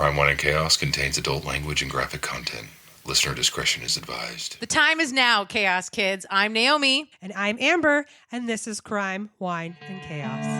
Crime, Wine, and Chaos contains adult language and graphic content. Listener discretion is advised. The time is now, Chaos Kids. I'm Naomi. And I'm Amber, and this is Crime, Wine, and Chaos.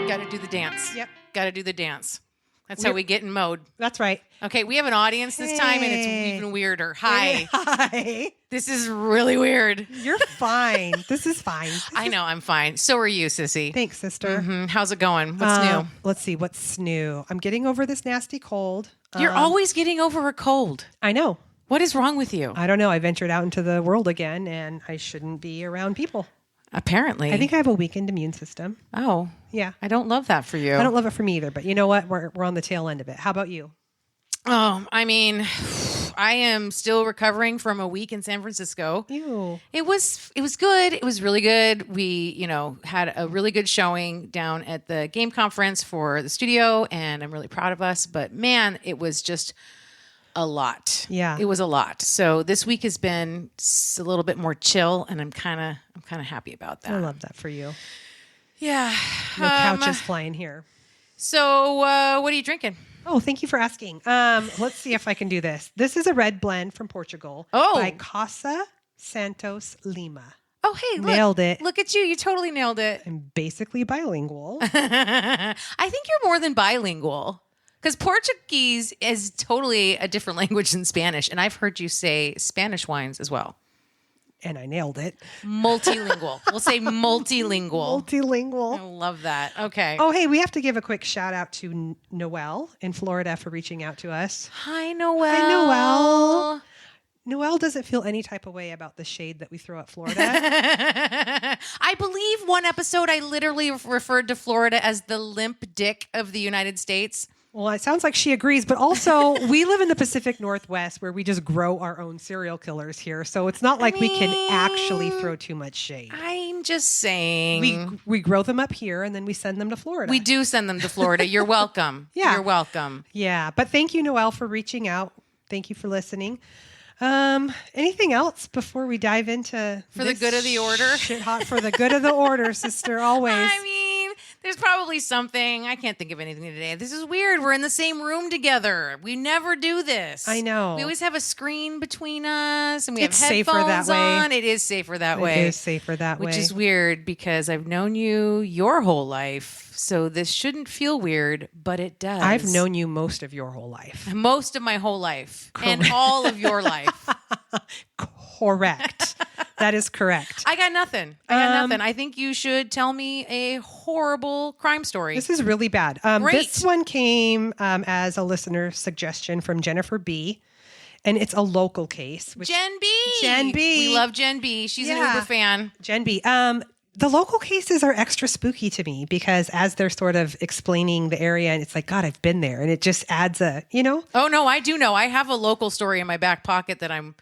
Got to do the dance. Yep. Got to do the dance. That's how we get in mode. That's right. Okay, we have an audience this time, and it's even weirder. Hi. Hi. This is really weird. You're fine. This is fine. I know, I'm fine. So are you, sissy. Thanks, sister. How's it going? What's new? Let's see. What's new? I'm getting over this nasty cold. You're always getting over a cold. I know. What is wrong with you? I don't know. I ventured out into the world again, and I shouldn't be around people. Apparently. I think I have a weakened immune system. Oh. Yeah. I don't love that for you. I don't love it for me either, but you know what? We're on the tail end of it. How about you? Oh, I mean, I am still recovering from a week in San Francisco. Ew. It was good. It was really good. We, had a really good showing down at the game conference for the studio, and I'm really proud of us. But man, it was just a lot. Yeah. It was a lot. So this week has been a little bit more chill, and I'm kind of happy about that. I love that for you. Yeah. No couches flying here. So what are you drinking? Oh, thank you for asking. Let's see if I can do this. This is a red blend from Portugal by Casa Santos Lima. Oh, hey, look. Nailed it. Look at you. You totally nailed it. I'm basically bilingual. I think you're more than bilingual. Because Portuguese is totally a different language than Spanish. And I've heard you say Spanish wines as well. And I nailed it. Multilingual. We'll say multilingual. Multilingual. I love that. Okay. Oh, hey, we have to give a quick shout out to Noelle in Florida for reaching out to us. Hi, Noelle. Hi, Noelle. Noelle doesn't feel any type of way about the shade that we throw at Florida. I believe one episode I literally referred to Florida as the limp dick of the United States. Well, it sounds like she agrees, but also we live in the Pacific Northwest where we just grow our own serial killers here. So it's not like we can actually throw too much shade. I'm just saying. We grow them up here and then we send them to Florida. We do send them to Florida. You're welcome. Yeah. You're welcome. Yeah. But thank you, Noelle, for reaching out. Thank you for listening. Anything else before we dive into For the good of the order? Shit hot for the good of the order, sister, always. I mean, there's probably something. I can't think of anything today. This is weird. We're in the same room together. We never do this. I know. We always have a screen between us, and we have It's headphones safer that way. on. It is safer that way. It is safer that way. Which is weird because I've known you your whole life, so this shouldn't feel weird, but it does. I've known you most of your whole life. Most of my whole life. And all of your life. Correct. That is correct. I got nothing. I think you should tell me a horrible crime story. This is really bad. Great. This one came as a listener suggestion from Jennifer B. And it's a local case. Jen B. Jen B. We love Jen B. She's an Uber fan. Jen B. The local cases are extra spooky to me because as they're sort of explaining the area and it's like, God, I've been there. And it just adds Oh, no, I do know. I have a local story in my back pocket that I'm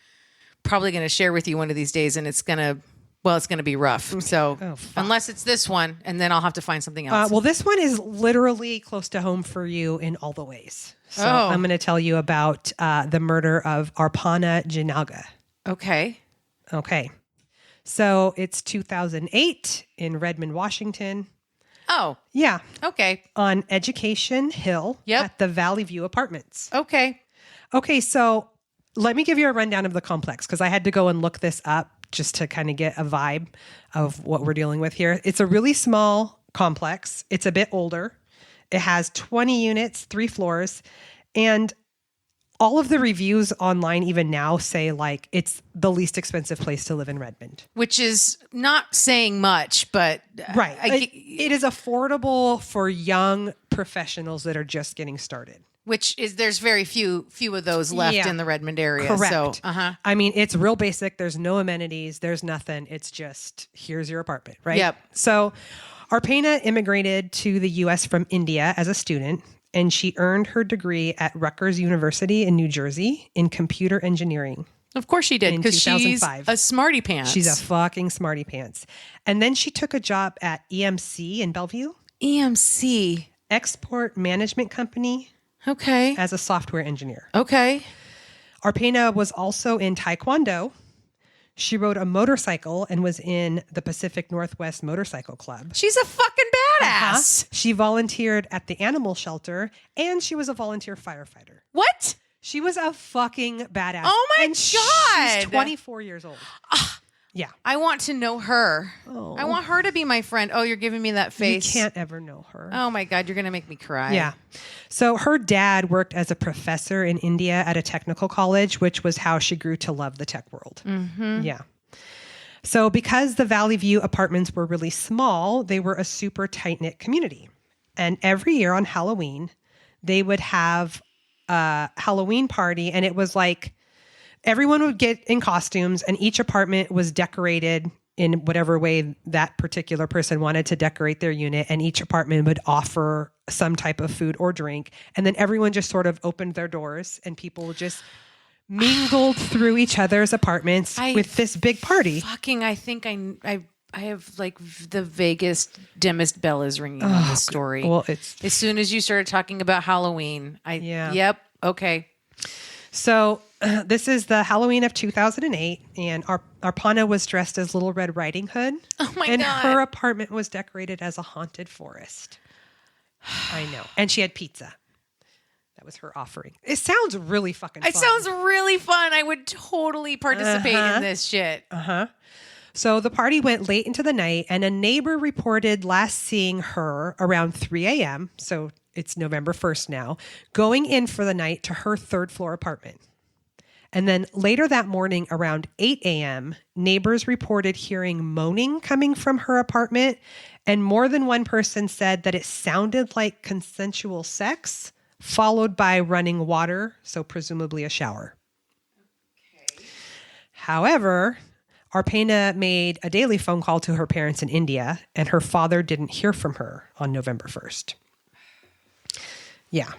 probably going to share with you one of these days. And it's going to be rough. So unless it's this one, and then I'll have to find something else. Well, this one is literally close to home for you in all the ways. So I'm going to tell you about the murder of Arpana Jinaga. Okay. So it's 2008 in Redmond, Washington. Oh. Yeah. Okay. On Education Hill at the Valley View Apartments. Okay. Okay, so let me give you a rundown of the complex because I had to go and look this up just to kind of get a vibe of what we're dealing with here. It's a really small complex. It's a bit older. It has 20 units, 3 floors, and all of the reviews online even now say like it's the least expensive place to live in Redmond. Which is not saying much, but... Right. It is affordable for young professionals that are just getting started. Which is, there's very few of those left in the Redmond area. Correct. So, I mean, it's real basic. There's no amenities. There's nothing. It's just, here's your apartment, right? Yep. So Arpana immigrated to the U.S. from India as a student, and she earned her degree at Rutgers University in New Jersey in computer engineering. Of course she did, because she's 2005. a smarty pants. She's a fucking smarty pants. And then she took a job at EMC in Bellevue. EMC. Export Management Company. Okay. As a software engineer. Okay. Arpana was also in Taekwondo. She rode a motorcycle and was in the Pacific Northwest Motorcycle Club. She's a fucking badass. She volunteered at the animal shelter, and she was a volunteer firefighter. What? She was a fucking badass. Oh my and God. She's 24 years old. Yeah. I want to know her. Oh. I want her to be my friend. Oh, you're giving me that face. You can't ever know her. Oh my God, you're going to make me cry. Yeah. So her dad worked as a professor in India at a technical college, which was how she grew to love the tech world. Mm-hmm. Yeah. So because the Valley View apartments were really small, they were a super tight-knit community. And every year on Halloween, they would have a Halloween party, and it was like everyone would get in costumes, and each apartment was decorated in whatever way that particular person wanted to decorate their unit. And each apartment would offer some type of food or drink. And then everyone just sort of opened their doors and people just mingled through each other's apartments with this big party. I think I have like the vaguest, dimmest bell is ringing on this story. Well, it's as soon as you started talking about Halloween, yep. Okay. So this is the Halloween of 2008, and Arpana was dressed as Little Red Riding Hood. Oh my and God. her apartment was decorated as a haunted forest. I know. And she had pizza. That was her offering. It sounds really fucking fun. It sounds really fun. I would totally participate in this shit. So the party went late into the night, and a neighbor reported last seeing her around 3 a.m., so it's November 1st now, going in for the night to her third floor apartment. And then later that morning around 8 a.m., neighbors reported hearing moaning coming from her apartment, and more than one person said that it sounded like consensual sex, followed by running water, so presumably a shower. Okay. However, Arpana made a daily phone call to her parents in India, and her father didn't hear from her on November 1st. Yeah.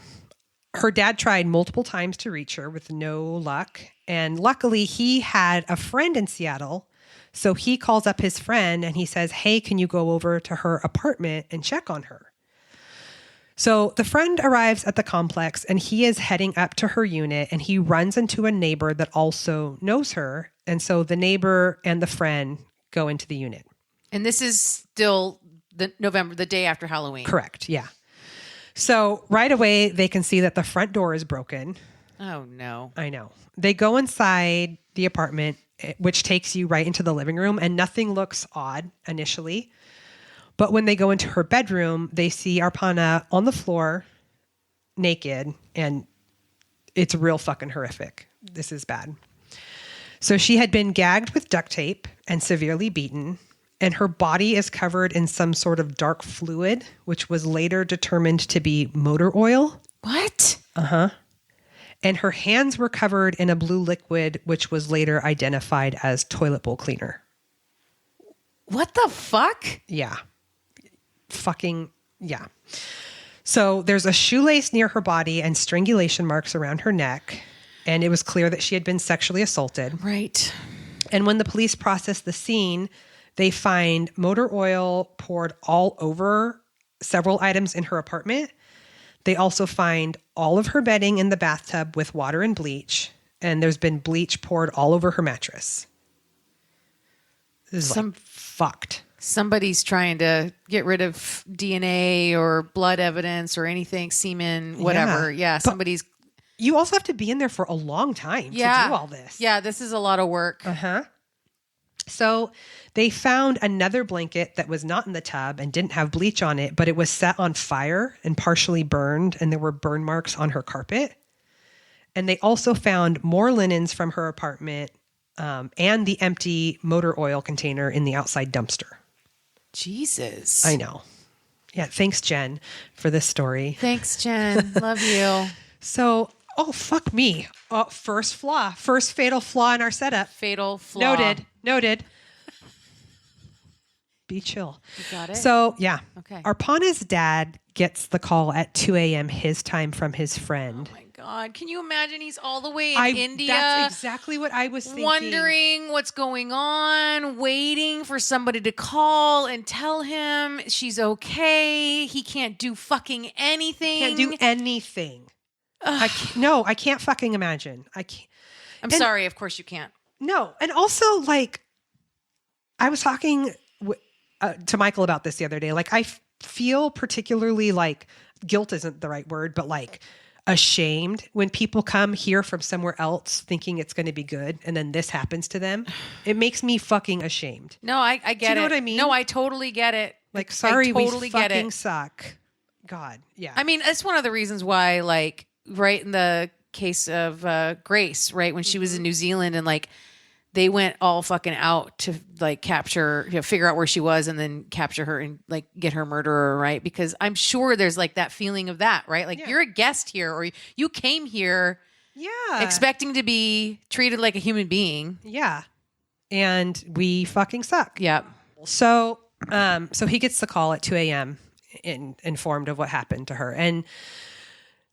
Her dad tried multiple times to reach her with no luck. And luckily, he had a friend in Seattle. So he calls up his friend and he says, hey, can you go over to her apartment and check on her? So the friend arrives at the complex and he is heading up to her unit, and he runs into a neighbor that also knows her. And so the neighbor and the friend go into the unit. And this is still the day after Halloween. Correct. Yeah. So right away, they can see that the front door is broken. Oh, no. I know. They go inside the apartment, which takes you right into the living room, and nothing looks odd initially. But when they go into her bedroom, they see Arpana on the floor, naked, and it's real fucking horrific. This is bad. So she had been gagged with duct tape and severely beaten, and her body is covered in some sort of dark fluid, which was later determined to be motor oil. What? And her hands were covered in a blue liquid, which was later identified as toilet bowl cleaner. What the fuck? Yeah. Fucking, yeah. So there's a shoelace near her body and strangulation marks around her neck. And it was clear that she had been sexually assaulted. Right. And when the police process the scene, they find motor oil poured all over several items in her apartment. They also find all of her bedding in the bathtub with water and bleach. And there's been bleach poured all over her mattress. This is like fucked. Somebody's trying to get rid of DNA or blood evidence or anything, semen, whatever. Yeah, somebody's... You also have to be in there for a long time to do all this. Yeah, this is a lot of work. So they found another blanket that was not in the tub and didn't have bleach on it, but it was set on fire and partially burned, and there were burn marks on her carpet. And they also found more linens from her apartment and the empty motor oil container in the outside dumpster. Jesus. I know. Yeah, thanks, Jen, for this story. Thanks, Jen. Love you. So, oh, fuck me. First fatal flaw in our setup. Fatal flaw. Noted. Be chill. You got it? So, yeah. Okay. Arpana's dad gets the call at 2 a.m. his time from his friend. Oh, my God. Can you imagine he's all the way in India? That's exactly what I was thinking. Wondering what's going on, waiting for somebody to call and tell him she's okay. He can't do fucking anything. Can't do anything. I can't fucking imagine. I can't. I'm sorry. Of course you can't. No. And also, like, I was talking to Michael about this the other day. Like, I feel particularly like guilt isn't the right word, but like ashamed when people come here from somewhere else thinking it's going to be good. And then this happens to them. It makes me fucking ashamed. No, I get it. Do you know what I mean? No, I totally get it. Like, sorry, I totally we get fucking it. suck. God. Yeah. I mean, it's one of the reasons why, like, right in the case of Grace, right, when she was in New Zealand and like they went all fucking out to like capture, figure out where she was and then capture her and like get her murderer, right? Because I'm sure there's like that feeling of that, right? Like you're a guest here or you came here expecting to be treated like a human being. Yeah. And we fucking suck. Yeah. So he gets the call at 2 a.m. Informed of what happened to her. And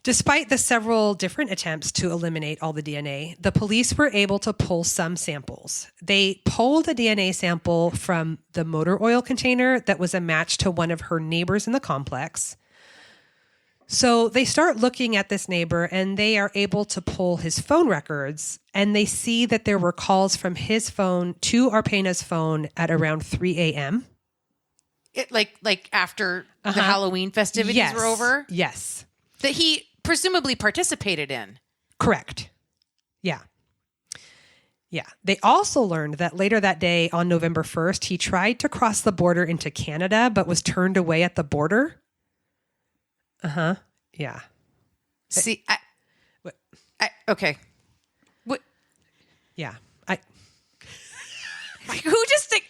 despite the several different attempts to eliminate all the DNA, the police were able to pull some samples. They pulled a DNA sample from the motor oil container that was a match to one of her neighbors in the complex. So they start looking at this neighbor and they are able to pull his phone records and they see that there were calls from his phone to Arpana's phone at around 3 a.m. It like after the Halloween festivities were over? Yes. That he presumably participated in. Correct. Yeah. Yeah. They also learned that later that day on November 1st, he tried to cross the border into Canada, but was turned away at the border. Yeah. See, okay. What? Yeah. Who just think?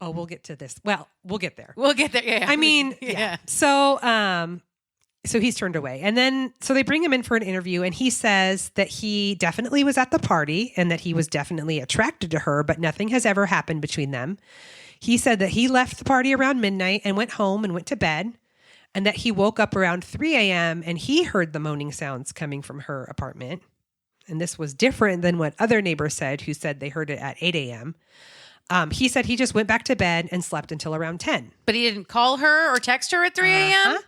Oh, we'll get to this. Well, we'll get there. We'll get there. Yeah. I mean, yeah. So he's turned away. And then, so they bring him in for an interview and he says that he definitely was at the party and that he was definitely attracted to her, but nothing has ever happened between them. He said that he left the party around midnight and went home and went to bed and that he woke up around 3 a.m. and he heard the moaning sounds coming from her apartment. And this was different than what other neighbors said, who said they heard it at 8 a.m. He said he just went back to bed and slept until around 10. But he didn't call her or text her at 3 a.m.?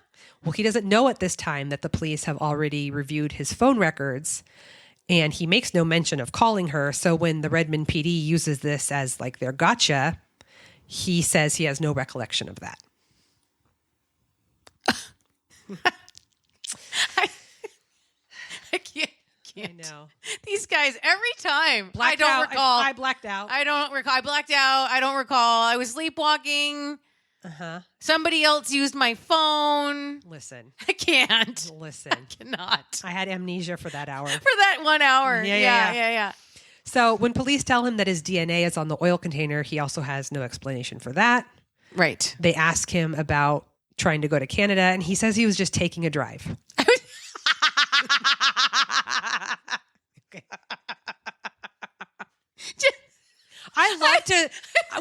Well, he doesn't know at this time that the police have already reviewed his phone records and he makes no mention of calling her. So when the Redmond PD uses this as like their gotcha, he says he has no recollection of that. I can't. I know. These guys, every time. I blacked out. I don't recall. I blacked out. I don't recall. I was sleepwalking. Somebody else used my phone. Listen. I can't. Listen. I cannot. I had amnesia for that hour. For that 1 hour. Yeah. So when police tell him that his DNA is on the oil container, he also has no explanation for that. Right. They ask him about trying to go to Canada, and he says he was just taking a drive. I love to,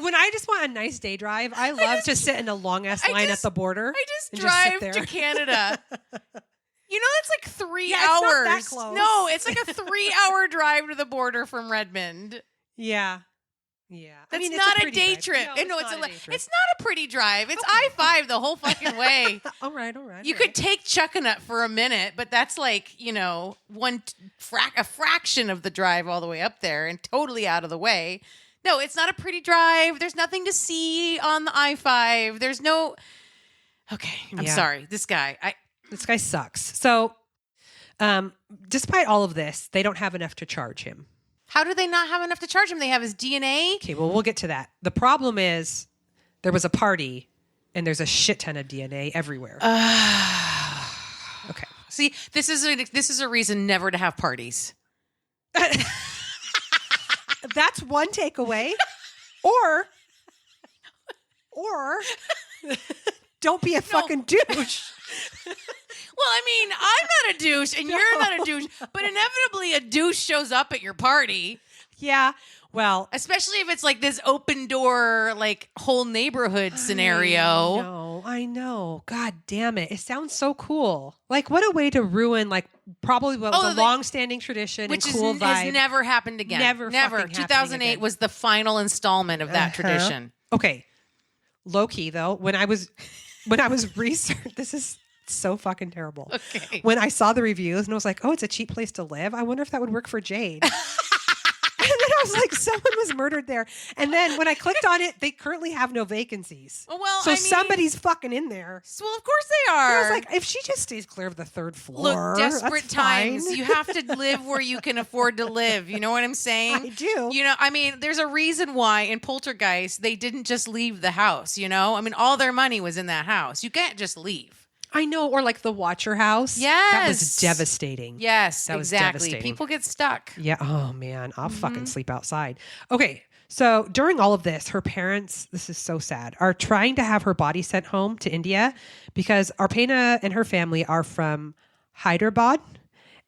when I just want a nice day drive, I love to sit in a long ass line at the border. I just drive to Canada. You know, that's like 3 hours. It's not that close. No, it's like a 3-hour drive to the border from Redmond. Yeah. Yeah. That's not a day trip. No, it's not a pretty drive. It's I-5 the whole fucking way. All right. You could take Chuckanut for a minute, but that's like, a fraction of the drive all the way up there and totally out of the way. No, it's not a pretty drive. There's nothing to see on the I-5. There's no... Okay, I'm sorry. This guy sucks. So, despite all of this, they don't have enough to charge him. How do they not have enough to charge him? They have his DNA? Okay, well, we'll get to that. The problem is there was a party and there's a shit ton of DNA everywhere. Okay. See, this is a reason never to have parties. That's one takeaway. Or don't be a fucking douche. Well, I mean, I'm not a douche and you're not a douche, but inevitably a douche shows up at your party. Yeah. Well, especially if it's like this open door, like whole neighborhood scenario. I know. God damn it. It sounds so cool. Like, what a way to ruin, like, probably what was a long-standing tradition and cool vibe. Has never happened again. Never. 2008 was the final installment of that tradition. Okay. Low key, though, when I was researching, this is so fucking terrible. Okay. When I saw the reviews and I was like, oh, it's a cheap place to live. I wonder if that would work for Jade. And I was like, someone was murdered there. And then when I clicked on it, they currently have no vacancies. Oh, well, so somebody's fucking in there. Well, of course they are. I was like, if she just stays clear of the third floor, look, desperate that's times. fine. You have to live where you can afford to live. You know what I'm saying? I do. You know, I mean, there's a reason why in Poltergeist they didn't just leave the house. You know, I mean, all their money was in that house. You can't just leave. I know, or like the Watcher House. Yes. That was devastating. Yes, That was exactly. devastating. People get stuck. Yeah. Oh, man. I'll fucking sleep outside. Okay. So during all of this, her parents, this is so sad, are trying to have her body sent home to India because Arpana and her family are from Hyderabad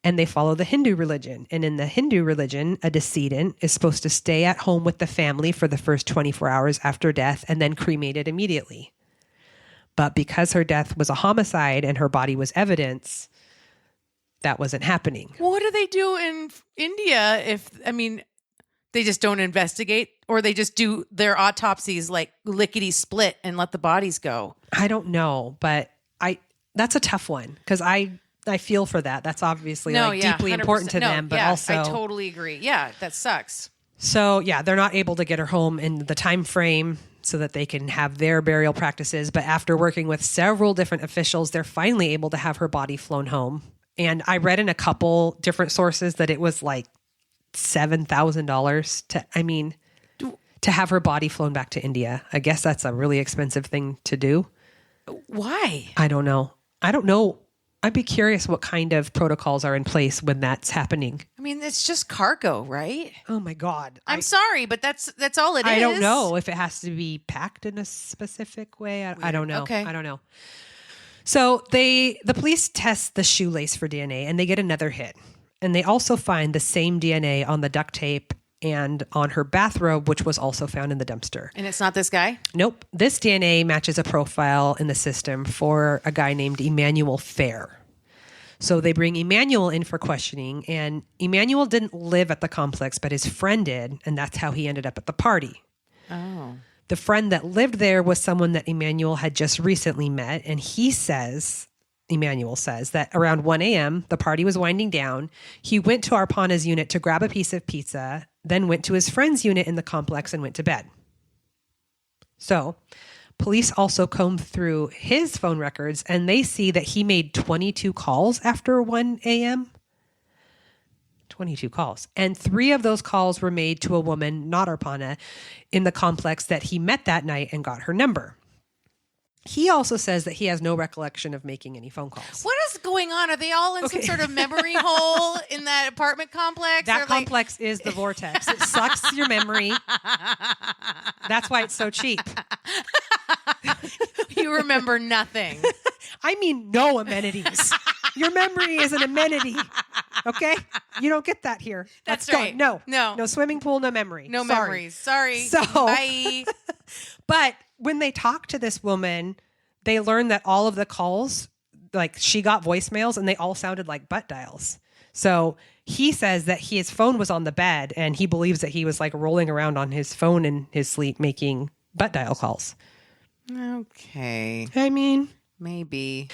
and they follow the Hindu religion. And in the Hindu religion, a decedent is supposed to stay at home with the family for the first 24 hours after death and then cremated immediately. But because her death was a homicide and her body was evidence, that wasn't happening. Well, what do they do in India if, I mean, they just don't investigate or they just do their autopsies like lickety split and let the bodies go? I don't know, but that's a tough one because I feel for that. That's obviously deeply important to them, but also I totally agree. Yeah, that sucks. So yeah, they're not able to get her home in the time frame so that they can have their burial practices. But after working with several different officials, they're finally able to have her body flown home. And I read in a couple different sources that it was like $7,000 to have her body flown back to India. I guess that's a really expensive thing to do. Why? I don't know. I'd be curious what kind of protocols are in place when that's happening. I mean, it's just cargo, right? Oh my God. I'm sorry, but that's all it is. I don't know if it has to be packed in a specific way. I don't know. Okay. I don't know. So the police test the shoelace for DNA and they get another hit. And they also find the same DNA on the duct tape and on her bathrobe, which was also found in the dumpster. And it's not this guy? Nope. This DNA matches a profile in the system for a guy named Emmanuel Fair. So they bring Emmanuel in for questioning, and Emmanuel didn't live at the complex, but his friend did, and that's how he ended up at the party. Oh. The friend that lived there was someone that Emmanuel had just recently met, and Emmanuel says that around 1 a.m., the party was winding down. He went to Arpana's unit to grab a piece of pizza, then went to his friend's unit in the complex and went to bed. So police also combed through his phone records and they see that he made 22 calls after 1 a.m. 22 calls. And 3 of those calls were made to a woman, not Arpana, in the complex that he met that night and got her number. He also says that he has no recollection of making any phone calls. What is going on? Are they all in some sort of memory hole in that apartment complex? That complex is the vortex. It sucks your memory. That's why it's so cheap. You remember nothing. I mean, no amenities. Your memory is an amenity. Okay? You don't get that here. That's right. No. No swimming pool, no memory. No Sorry. memories. Sorry. So, bye. But when they talk to this woman, they learn that all of the calls, like she got voicemails and they all sounded like butt dials. So he says that his phone was on the bed and he believes that he was like rolling around on his phone in his sleep making butt dial calls. Okay. I mean, maybe.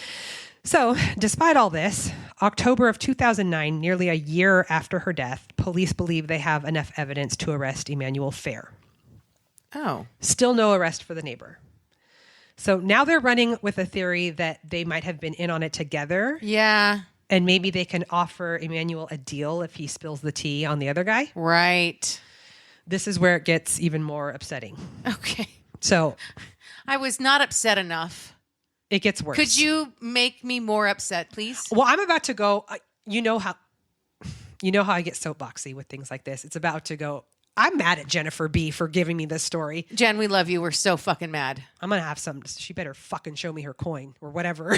So despite all this, October of 2009, nearly a year after her death, police believe they have enough evidence to arrest Emmanuel Fair. Oh. Still no arrest for the neighbor. So now they're running with a theory that they might have been in on it together. Yeah. And maybe they can offer Emmanuel a deal if he spills the tea on the other guy. Right. This is where it gets even more upsetting. Okay. So I was not upset enough. It gets worse. Could you make me more upset, please? Well, I'm about to go. You know how I get soapboxy with things like this. It's about to go. I'm mad at Jennifer B for giving me this story. Jen, we love you. We're so fucking mad. I'm going to have some. She better fucking show me her coin or whatever.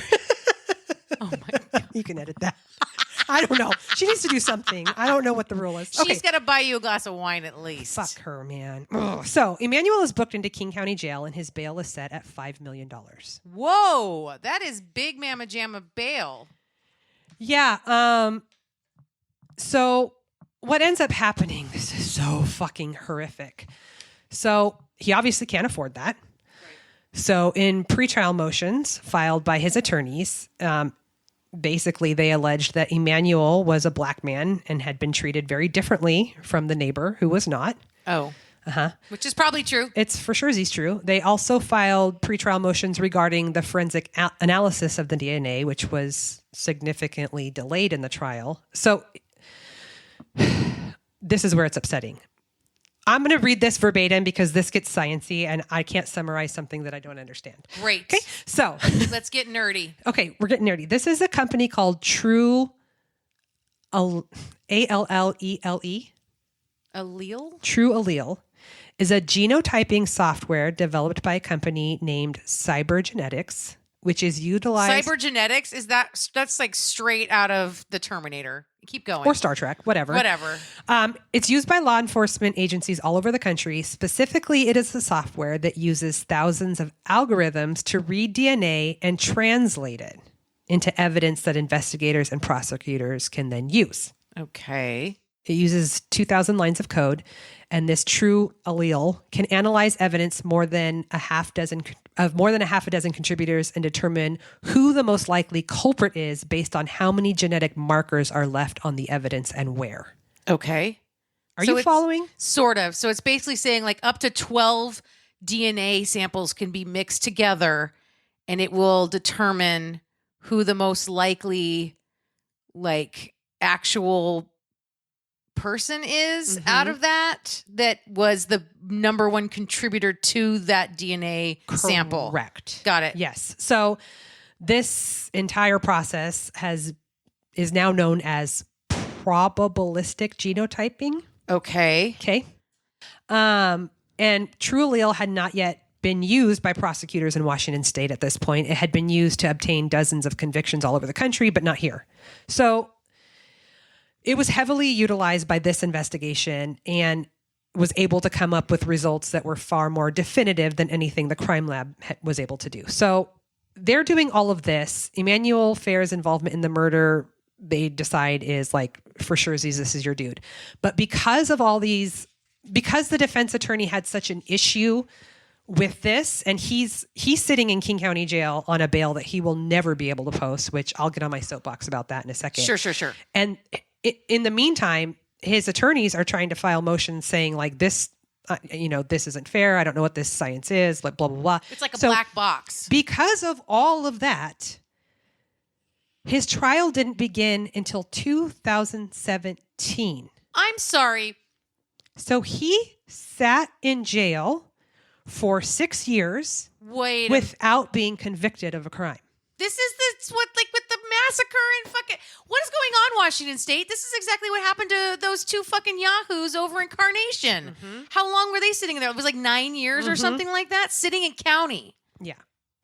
Oh my God. You can edit that. I don't know. She needs to do something. I don't know what the rule is. She's got to buy you a glass of wine at least. Fuck her, man. Ugh. So Emmanuel is booked into King County Jail and his bail is set at $5 million. Whoa. That is big mamma jamma bail. Yeah. So what ends up happening, this is so fucking horrific. So he obviously can't afford that. Right. So in pretrial motions filed by his attorneys, basically they alleged that Emmanuel was a black man and had been treated very differently from the neighbor who was not. Oh. Which is probably true. It's for sure is true. They also filed pretrial motions regarding the forensic analysis of the DNA, which was significantly delayed in the trial. So this is where it's upsetting. I'm going to read this verbatim because this gets sciencey and I can't summarize something that I don't understand. Great. Okay, so let's get nerdy. Okay, we're getting nerdy. This is a company called True Allele. Allele? True Allele is a genotyping software developed by a company named Cybergenetics, which is utilized... Cybergenetics? That's like straight out of the Terminator. Keep going. Or Star Trek, whatever. It's used by law enforcement agencies all over the country. Specifically, it is the software that uses thousands of algorithms to read DNA and translate it into evidence that investigators and prosecutors can then use. Okay. It uses 2,000 lines of code, and this True Allele can analyze evidence more than a half a dozen contributors and determine who the most likely culprit is based on how many genetic markers are left on the evidence and where. Okay. Are you following? Sort of. So it's basically saying like up to 12 DNA samples can be mixed together, and it will determine who the most likely like actual person is out of that was the number one contributor to that DNA sample. Correct. Got it. Yes. So this entire process is now known as probabilistic genotyping. Okay. Okay. And True Allele had not yet been used by prosecutors in Washington state at this point. It had been used to obtain dozens of convictions all over the country, but not here. So it was heavily utilized by this investigation and was able to come up with results that were far more definitive than anything the crime lab was able to do. So they're doing all of this. Emmanuel Fair's involvement in the murder, they decide is like, for sure, this is your dude. But because of all these, because the defense attorney had such an issue with this, and he's sitting in King County Jail on a bail that he will never be able to post, which I'll get on my soapbox about that in a second. Sure. And in the meantime, his attorneys are trying to file motions saying like this, this isn't fair. I don't know what this science is, like blah, blah, blah. It's like a black box. Because of all of that, his trial didn't begin until 2017. I'm sorry. So he sat in jail for 6 years without being convicted of a crime. This is what with the massacre and fucking what is going on, Washington State? This is exactly what happened to those two fucking yahoos over in Carnation. Mm-hmm. How long were they sitting there? It was like 9 years or something like that. Sitting in county. Yeah.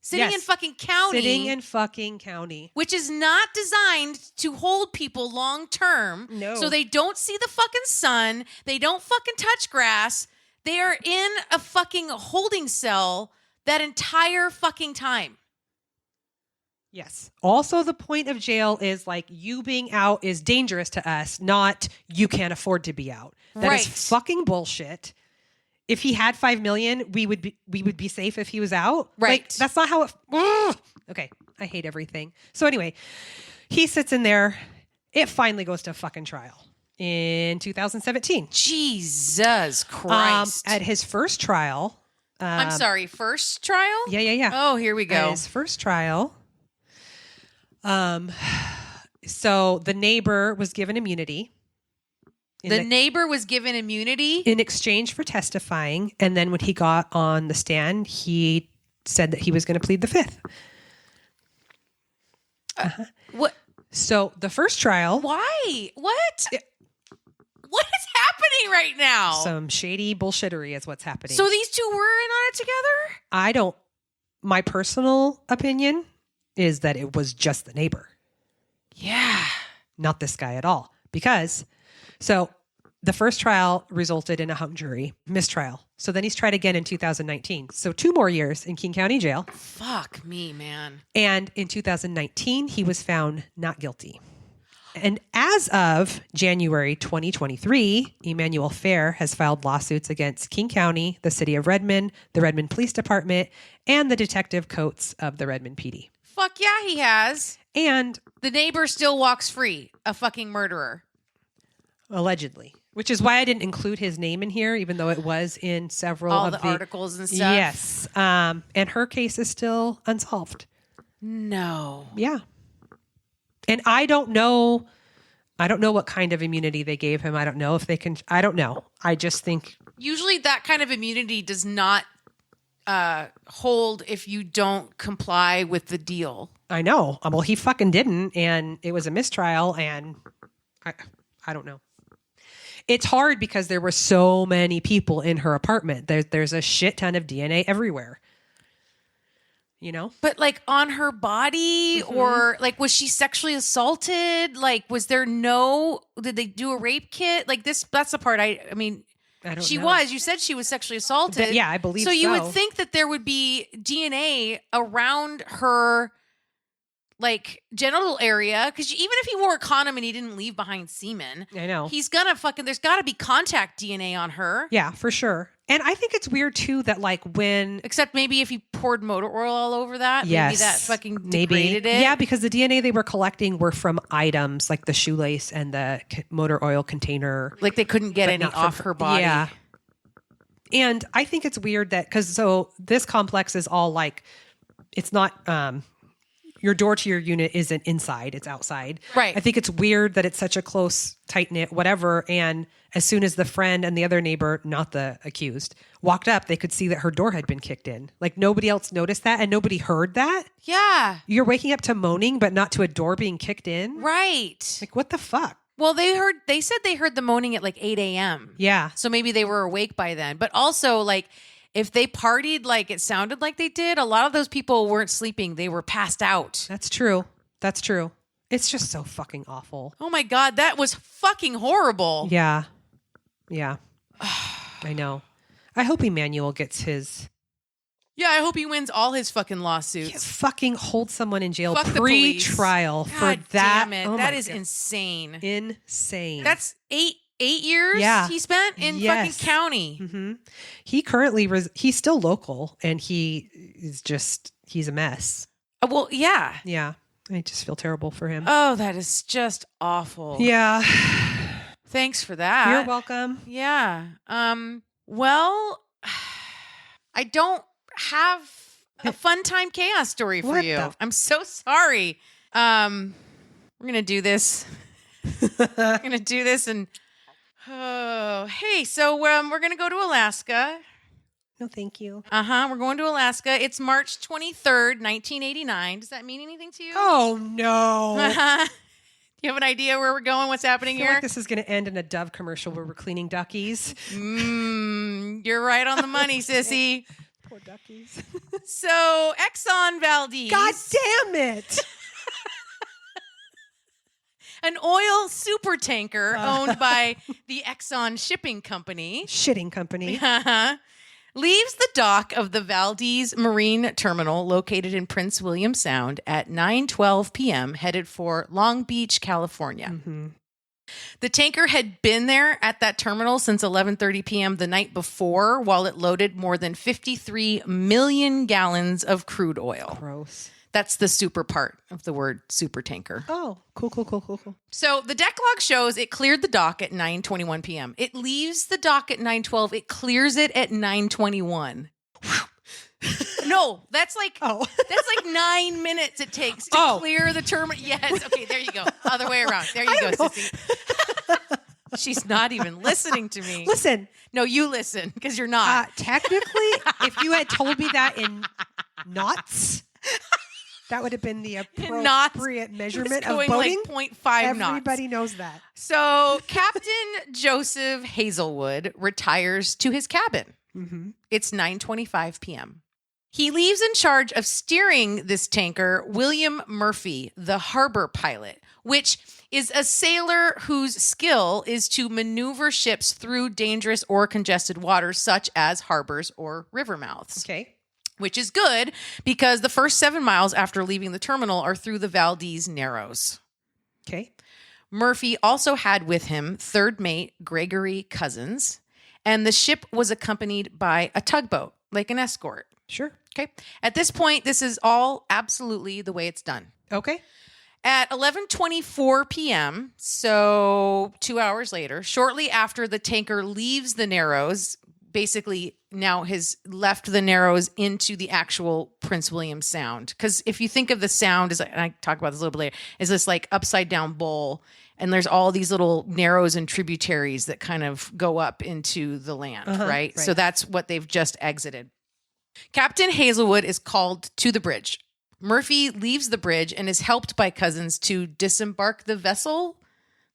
Sitting in fucking county. Sitting in fucking county. Which is not designed to hold people long term. No. So they don't see the fucking sun. They don't fucking touch grass. They are in a fucking holding cell that entire fucking time. Yes. Also, the point of jail is like you being out is dangerous to us, not you can't afford to be out. That is fucking bullshit. If he had 5 million, we would be safe if he was out. Right. Like, that's not how it. Okay. I hate everything. So anyway, he sits in there. It finally goes to fucking trial in 2017. Jesus Christ. At his first trial. I'm sorry. First trial? Yeah. Oh, here we go. At his first trial. So the neighbor was given immunity. Neighbor was given immunity? In exchange for testifying. And then when he got on the stand, he said that he was going to plead the fifth. What? So the first trial. Why? What? What is happening right now? Some shady bullshittery is what's happening. So these two were in on it together? My personal opinion is that it was just the neighbor. Yeah. Not this guy at all. Because, so the first trial resulted in a hung jury mistrial. So then he's tried again in 2019. So 2 more years in King County Jail. Fuck me, man. And in 2019, he was found not guilty. And as of January 2023, Emmanuel Fair has filed lawsuits against King County, the city of Redmond, the Redmond Police Department, and the detective coats of the Redmond PD. Fuck yeah, he has. And The neighbor still walks free, a fucking murderer. allegedly, which is why I didn't include his name in here, even though it was in several All of the articles and stuff. Yes. And her case is still unsolved. No. Yeah. And I don't know what kind of immunity they gave him. I don't know if they can. I don't know. I just think. Usually that kind of immunity does not hold if you don't comply with the deal. I know. Well, he fucking didn't. And it was a mistrial. And I don't know. It's hard because there were so many people in her apartment. There's a shit ton of DNA everywhere. You know? But like on her body or like was she sexually assaulted? Like did they do a rape kit? Like that's the part I mean I don't she know. was. You said she was sexually assaulted. Yeah, I believe so. You so. would think that there would be DNA around her like genital area because even if he wore a condom and he didn't leave behind semen, I know. he's gonna there's gotta be contact DNA on her. Yeah, for sure. And I think it's weird too that like when Except maybe if he poured motor oil all over that, yes, maybe that fucking degraded it. Yeah, because the DNA they were collecting were from items like the shoelace and the motor oil container. Like they couldn't get but any not from- off her body. Yeah. And I think it's weird that so this complex is all like, it's not, your door to your unit isn't inside, it's outside. Right. I think it's weird that it's such a close, tight knit, whatever. And as soon as the friend and the other neighbor, not the accused, walked up, they could see that her door had been kicked in. Like nobody else noticed that and nobody heard that. Yeah. You're waking up to moaning, but not to a door being kicked in. Right. Like what the fuck? Well, they said they heard the moaning at like 8 a.m. Yeah. So maybe they were awake by then. But also like if they partied like it sounded like they did, a lot of those people weren't sleeping. They were passed out. That's true. That's true. It's just so fucking awful. Oh my God, that was fucking horrible. Yeah. Yeah. I know. I hope Emmanuel gets his... Yeah, I hope he wins all his fucking lawsuits. fucking hold someone in jail Fuck the police. pre-trial for God that. damn it. Oh That my is God. insane. Insane. That's eight years he spent in fucking county. Mm-hmm. He currently, he's still local and he's a mess. Well, yeah. Yeah. I just feel terrible for him. Oh, that is just awful. Yeah. Thanks for that. You're welcome. Yeah. Well, I don't have a fun time chaos story for What you. the- I'm so sorry. We're gonna do this. We're gonna do this, and hey, so we're gonna go to Alaska. No, thank you. We're going to Alaska. It's March 23rd, 1989. Does that mean anything to you? Oh, no. You have an idea where we're going? What's I happening feel here? like this is going to end in a Dove commercial where we're cleaning duckies. You're right on the money, sissy. Poor duckies. So, Exxon Valdez. God damn it. An oil super tanker owned by the Exxon Shipping Company. Shitting company. Leaves the dock of the Valdez Marine Terminal located in Prince William Sound at 9:12 p.m. headed for Long Beach, California. Mm-hmm. The tanker had been there at that terminal since 11:30 p.m. the night before while it loaded more than 53 million gallons of crude oil. Gross. That's the super part of the word super tanker. Oh, cool. So the deck log shows it cleared the dock at 9:21 p.m. It leaves the dock at 9:12. It clears it at 9:21. No, that's like 9 minutes it takes to clear the terminal. Yes. Okay, there you go. Other way around. There you go, sissy. She's not even listening to me. Listen. No, you listen because you're not. Technically, if you had told me that in knots, that would have been the appropriate measurement of going boating. like 0.5 knots. Everybody knows that. So Captain Joseph Hazelwood retires to his cabin. Mm-hmm. It's 9:25 p.m. He leaves in charge of steering this tanker William Murphy, the harbor pilot, which is a sailor whose skill is to maneuver ships through dangerous or congested waters such as harbors or river mouths. Okay. Which is good because the first 7 miles after leaving the terminal are through the Valdez Narrows. Okay. Murphy also had with him third mate Gregory Cousins, and the ship was accompanied by a tugboat, like an escort. Sure. Okay. At this point, this is all absolutely the way it's done. Okay. At 11:24 p.m., so 2 hours later, shortly after the tanker leaves the Narrows, basically now has left the Narrows into the actual Prince William Sound. Because if you think of the sound, as and I talk about this a little bit later, is this like upside down bowl, and there's all these little narrows and tributaries that kind of go up into the land, right? So that's what they've just exited. Captain Hazelwood is called to the bridge. Murphy leaves the bridge and is helped by Cousins to disembark the vessel.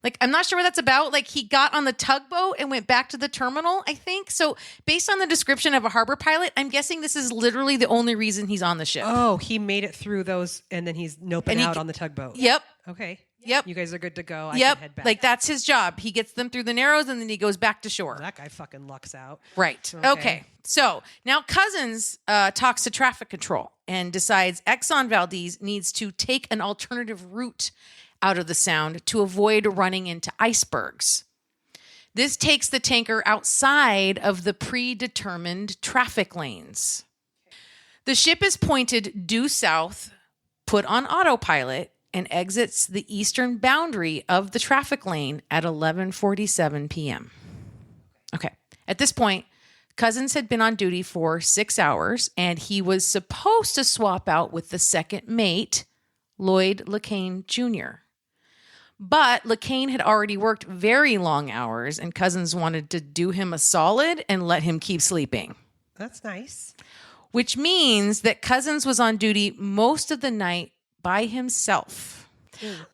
Like, I'm not sure what that's about. Like, he got on the tugboat and went back to the terminal, I think. So based on the description of a harbor pilot, I'm guessing this is literally the only reason he's on the ship. Oh, he made it through those and then he's noping out on the tugboat. Yep. Okay. Yep. You guys are good to go. I Yep. can head back. Like, that's his job. He gets them through the Narrows and then he goes back to shore. That guy fucking lucks out. Right. Okay. So now Cousins talks to traffic control and decides Exxon Valdez needs to take an alternative route out of the sound to avoid running into icebergs. This takes the tanker outside of the predetermined traffic lanes. The ship is pointed due south, put on autopilot, and exits the eastern boundary of the traffic lane at 11:47 p.m. Okay. At this point, Cousins had been on duty for 6 hours, and he was supposed to swap out with the second mate, Lloyd LeCain Jr. But LeCain had already worked very long hours, and Cousins wanted to do him a solid and let him keep sleeping. That's nice. Which means that Cousins was on duty most of the night by himself.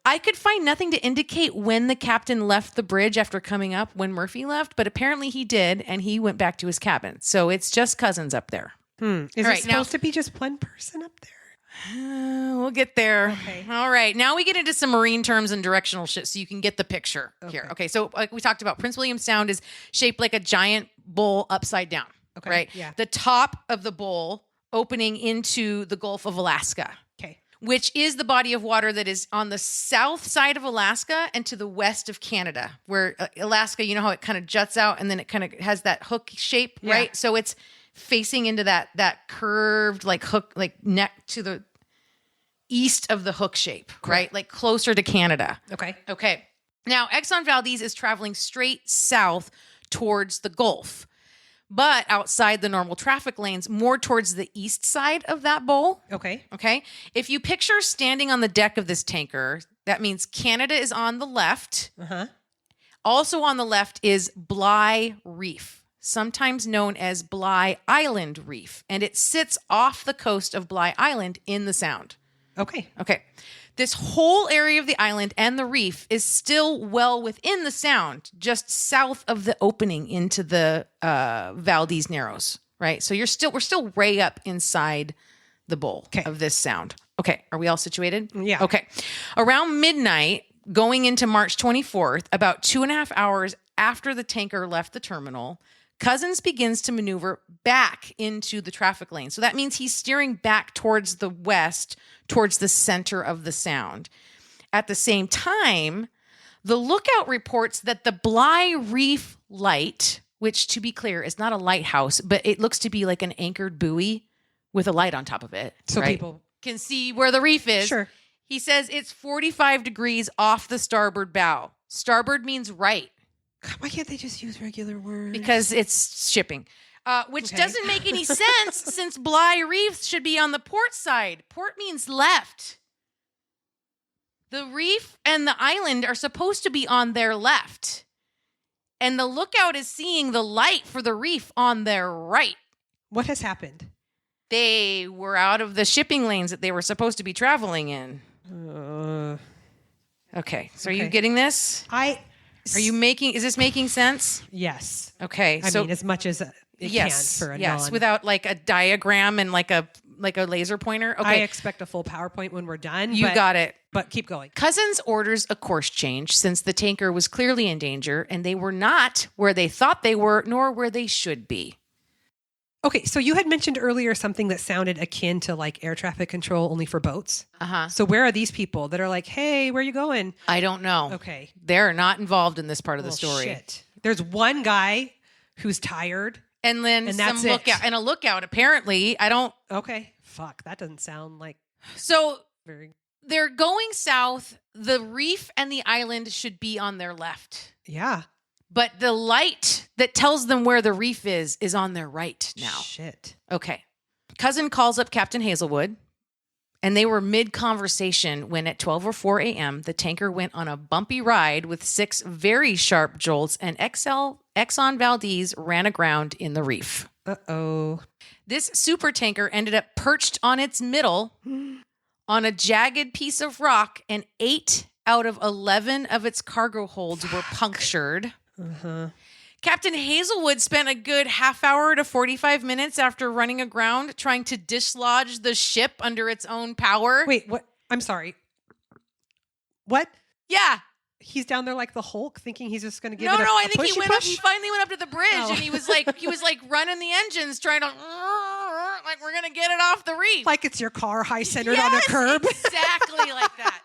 I could find nothing to indicate when the captain left the bridge after coming up, when Murphy left, but apparently he did, and he went back to his cabin. So it's just Cousins up there. Is it supposed to be just one person up there? We'll get there. Okay. All right. Now we get into some marine terms and directional shit so you can get the picture here. Okay. So like we talked about, Prince William Sound is shaped like a giant bowl upside down. Okay. Right? Yeah. The top of the bowl opening into the Gulf of Alaska. Okay. Which is the body of water that is on the south side of Alaska and to the west of Canada, where Alaska, you know how it kind of juts out and then it kind of has that hook shape, right? So it's facing into that curved like hook, like neck to the east of the hook shape, right? Like closer to Canada. Okay. Now, Exxon Valdez is traveling straight south towards the Gulf, but outside the normal traffic lanes, more towards the east side of that bowl. Okay. If you picture standing on the deck of this tanker, that means Canada is on the left. Also on the left is Bligh Reef, sometimes known as Bligh Island Reef, and it sits off the coast of Bligh Island in the Sound. Okay. This whole area of the island and the reef is still well within the Sound, just south of the opening into the Valdez Narrows, right? So we're still way up inside the bowl of this Sound. Okay, are we all situated? Yeah. Okay. Around midnight, going into March 24th, about 2.5 hours after the tanker left the terminal, Cousins begins to maneuver back into the traffic lane. So that means he's steering back towards the west, towards the center of the Sound. At the same time, the lookout reports that the Bligh Reef light, which to be clear is not a lighthouse, but it looks to be like an anchored buoy with a light on top of it. So right? people can see where the reef is. Sure. He says it's 45 degrees off the starboard bow. Starboard means right. Why can't they just use regular words? Because it's shipping, which doesn't make any sense since Bligh Reef should be on the port side. Port means left. The reef and the island are supposed to be on their left. And the lookout is seeing the light for the reef on their right. What has happened? They were out of the shipping lanes that they were supposed to be traveling in. Okay, so are you getting this? Is this making sense? Yes. Okay. I mean, as much as it can for a non. Without like a diagram and like a laser pointer. Okay. I expect a full PowerPoint when we're done. You got it. But keep going. Cousins orders a course change since the tanker was clearly in danger and they were not where they thought they were, nor where they should be. Okay, so you had mentioned earlier something that sounded akin to like air traffic control only for boats. So where are these people that are like, hey, where are you going? I don't know. Okay. They're not involved in this part of the story. Shit. There's one guy who's tired And then And some that's it. lookout and a lookout. Apparently, I don't. Okay. Fuck. That doesn't sound like So very. they're going south. The reef and the island should be on their left. Yeah. But the light that tells them where the reef is on their right now. Shit. Okay. Cousin calls up Captain Hazelwood, and they were mid-conversation when at 12:04 a.m., the tanker went on a bumpy ride with 6 very sharp jolts, and Exxon Valdez ran aground in the reef. Uh-oh. This super tanker ended up perched on its middle on a jagged piece of rock, and 8 out of 11 of its cargo holds were punctured. Uh-huh. Captain Hazelwood spent a good half hour to 45 minutes after running aground trying to dislodge the ship under its own power. Wait, what? I'm sorry. What? Yeah. He's down there like the Hulk, thinking he's just going to give No, it a I think pushy he went up. push? He finally went up to the bridge, Oh. and he was like running the engines, trying to like we're gonna get it off the reef. Like it's your car high centered on a curb. Exactly like that.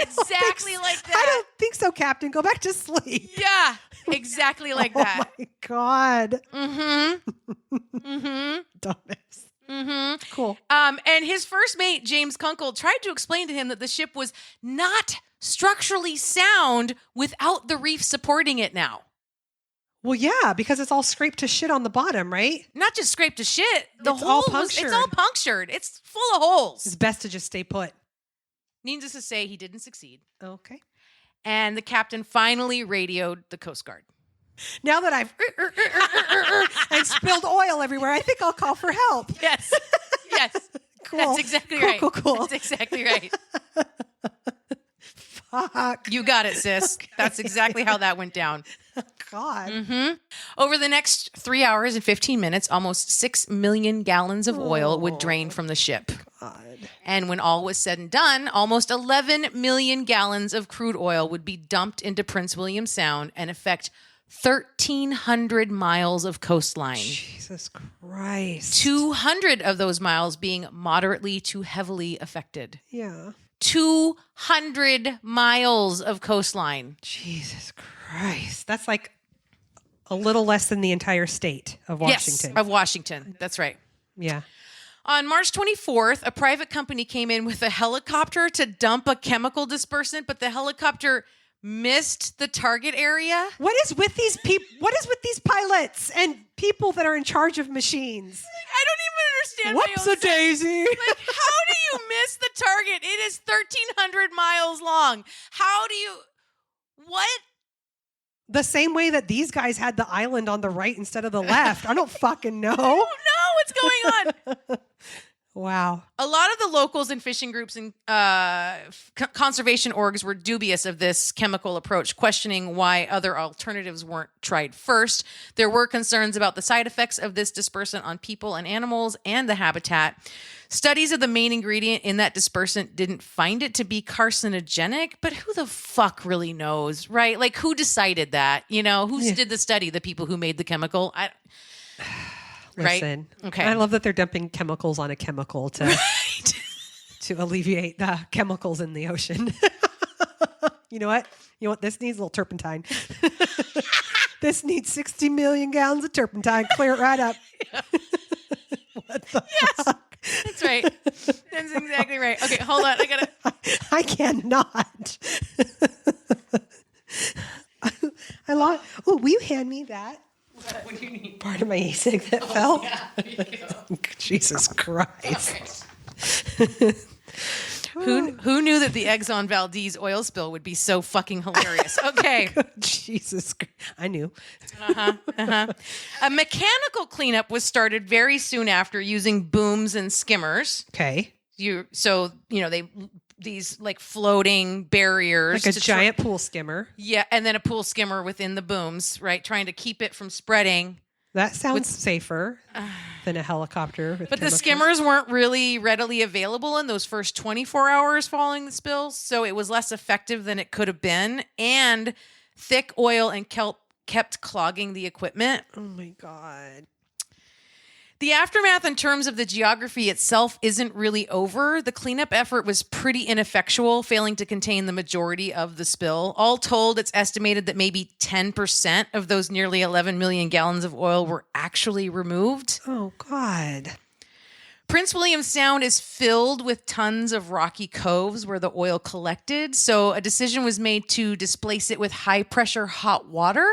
Exactly like that. I don't think so, Captain. Go back to sleep. Yeah, exactly like that. Oh my God. Mm-hmm. Dumbass. Mm-hmm. Cool. And his first mate, James Kunkel, tried to explain to him that the ship was not structurally sound without the reef supporting it now. Well, yeah, because it's all scraped to shit on the bottom, right? Not just scraped to shit. It's all It's all punctured. It's full of holes. It's best to just stay put. Needless to say, he didn't succeed. Okay. And the captain finally radioed the Coast Guard. Now that I've and spilled oil everywhere, I think I'll call for help. Yes. Yes. Cool. That's exactly Cool, right. cool. That's exactly right. Fuck. You got it, sis. That's exactly how that went down. God. Mm-hmm. Over the next 3 hours and 15 minutes, almost 6 million gallons of oil would drain from the ship. God. And when all was said and done, almost 11 million gallons of crude oil would be dumped into Prince William Sound and affect 1,300 miles of coastline. Jesus Christ. 200 of those miles being moderately to heavily affected. Yeah. 200 miles of coastline. Jesus Christ. That's like a little less than the entire state of Washington. Yes, of Washington. That's right. Yeah. On March 24th, a private company came in with a helicopter to dump a chemical dispersant, but the helicopter missed the target area. What is with these people? What is with these pilots and people that are in charge of machines? I don't even understand. Whoops a daisy. Like, how do you miss the target? It is 1,300 miles long. How do you... What? The same way that these guys had the island on the right instead of the left. I don't fucking know. I don't know what's going on. Wow. A lot of the locals and fishing groups and conservation orgs were dubious of this chemical approach, questioning why other alternatives weren't tried first. There were concerns about the side effects of this dispersant on people and animals and the habitat. Studies of the main ingredient in that dispersant didn't find it to be carcinogenic, but who the fuck really knows, right? Like, who decided that? You know, who did the study? The people who made the chemical? Right? Listen, Okay. I love that they're dumping chemicals on a chemical to to alleviate the chemicals in the ocean. You know what? You know what? This needs a little turpentine. This needs 60 million gallons of turpentine. Clear it right up. What the fuck? That's right. That's exactly right. Okay, hold on. I cannot. I lost. Oh, will you hand me that? What do you need? Part of my e-cig that fell. Yeah, there you go. Jesus Christ. Who knew that the Exxon Valdez oil spill would be so fucking hilarious? Okay. Jesus. I knew. A mechanical cleanup was started very soon after using booms and skimmers. Okay. These like floating barriers. Like a giant pool skimmer. Yeah, and then a pool skimmer within the booms, right? Trying to keep it from spreading. That sounds safer than a helicopter. With But the chemicals. skimmers weren't really readily available in those first 24 hours following the spill, so it was less effective than it could have been. And thick oil and kelp kept clogging the equipment. Oh my God. The aftermath in terms of the geography itself isn't really over. The cleanup effort was pretty ineffectual, failing to contain the majority of the spill. All told, it's estimated that maybe 10% of those nearly 11 million gallons of oil were actually removed. Oh, God. Prince William Sound is filled with tons of rocky coves where the oil collected, so a decision was made to displace it with high-pressure hot water.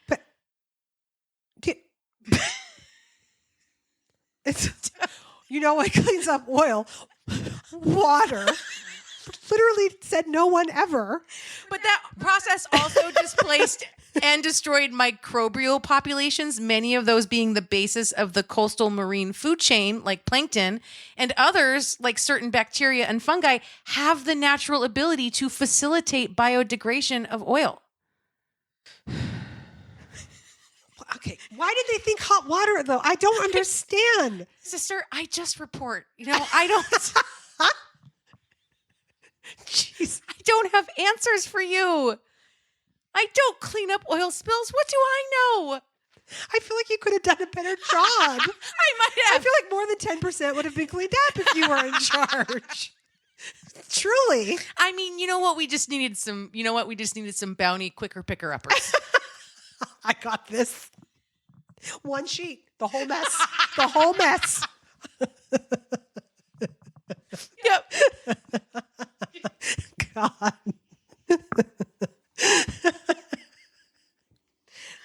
But... It's, what cleans up oil? Water. Literally said no one ever. But that process also displaced and destroyed microbial populations, many of those being the basis of the coastal marine food chain, like plankton, and others, like certain bacteria and fungi, have the natural ability to facilitate biodegradation of oil. Okay, why did they think hot water, though? I don't understand. Sister, I just report. I don't... Jeez. I don't have answers for you. I don't clean up oil spills. What do I know? I feel like you could have done a better job. I might have. I feel like more than 10% would have been cleaned up if you were in charge. Truly. I mean, you know what? We just needed some bounty quicker picker uppers. I got this. One sheet. The whole mess. The whole mess. Yep. God.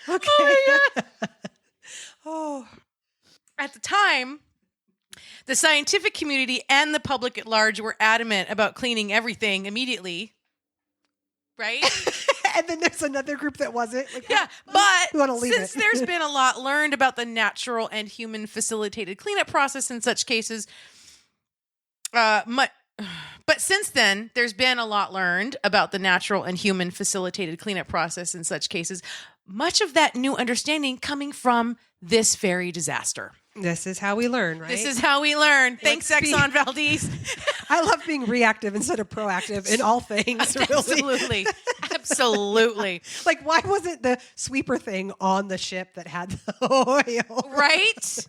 Okay. Oh my God. Oh. At the time, the scientific community and the public at large were adamant about cleaning everything immediately. Right? And then there's another group that wasn't. Like, yeah, we want to but leave since it. there's been a lot learned about the natural and human facilitated cleanup process in such cases, but since then, there's been a lot learned about the natural and human facilitated cleanup process in such cases, much of that new understanding coming from this very disaster. This is how we learn, right? This is how we learn. Thanks, Exxon Valdez. I love being reactive instead of proactive in all things. Really. Absolutely. Absolutely. Like, why wasn't the sweeper thing on the ship that had the oil? Right?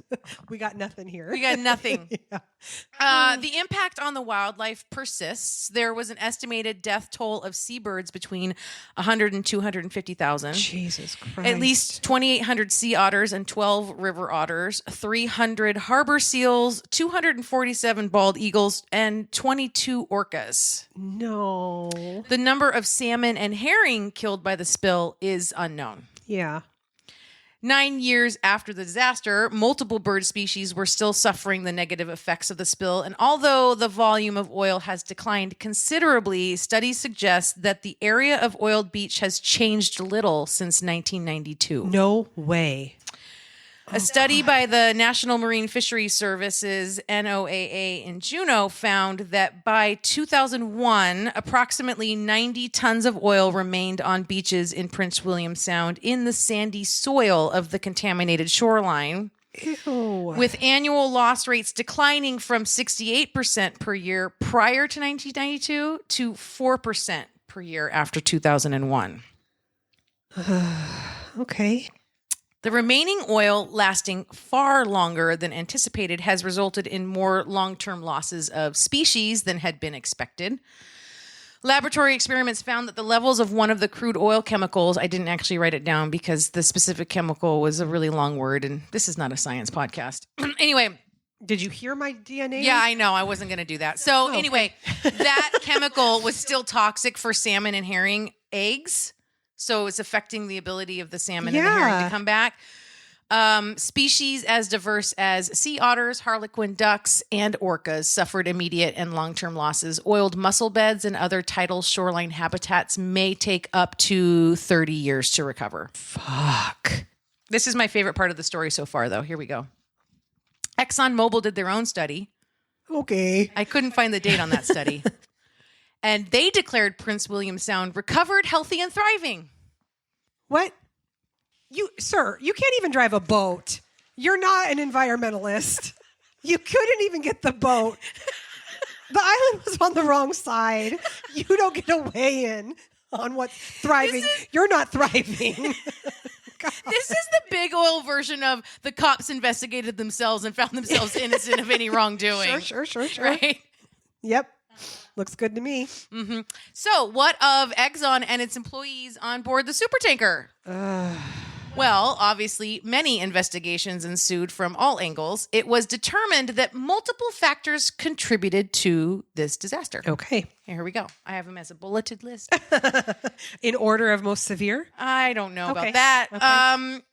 We got nothing here. We got nothing. Yeah. The impact on the wildlife persists. There was an estimated death toll of seabirds between 100 and 250,000. Jesus Christ. At least 2,800 sea otters and 12 river otters, 300 harbor seals, 247 bald eagles, and 22 orcas. No. The number of salmon and herring killed by the spill is unknown. Yeah. 9 years after the disaster, multiple bird species were still suffering the negative effects of the spill. And although the volume of oil has declined considerably, studies suggest that the area of oiled beach has changed little since 1992. No way. A study by the National Marine Fisheries Services, NOAA, in Juneau found that by 2001, approximately 90 tons of oil remained on beaches in Prince William Sound in the sandy soil of the contaminated shoreline, Ew. with annual loss rates declining from 68% per year prior to 1992 to 4% per year after 2001. Okay. The remaining oil, lasting far longer than anticipated, has resulted in more long-term losses of species than had been expected. Laboratory experiments found that the levels of one of the crude oil chemicals, I didn't actually write it down because the specific chemical was a really long word, and this is not a science podcast. Anyway. Did you hear my DNA? Yeah, I know. I wasn't going to do that. So anyway, that chemical was still toxic for salmon and herring eggs. So it's affecting the ability of the salmon and the herring to come back. Species as diverse as sea otters, harlequin ducks, and orcas suffered immediate and long-term losses. Oiled mussel beds and other tidal shoreline habitats may take up to 30 years to recover. Fuck. This is my favorite part of the story so far, though. Here we go. ExxonMobil did their own study. Okay. I couldn't find the date on that study. And they declared Prince William Sound recovered, healthy, and thriving. What? Sir, you can't even drive a boat. You're not an environmentalist. You couldn't even get the boat. The island was on the wrong side. You don't get a weigh in on what's thriving. You're not thriving. This is the big oil version of the cops investigated themselves and found themselves innocent of any wrongdoing. Sure. Right? Yep. Looks good to me. Mm-hmm. So, what of Exxon and its employees on board the supertanker? Well, obviously, many investigations ensued from all angles. It was determined that multiple factors contributed to this disaster. Okay. Here we go. I have them as a bulleted list. In order of most severe? I don't know Okay. about that. Okay.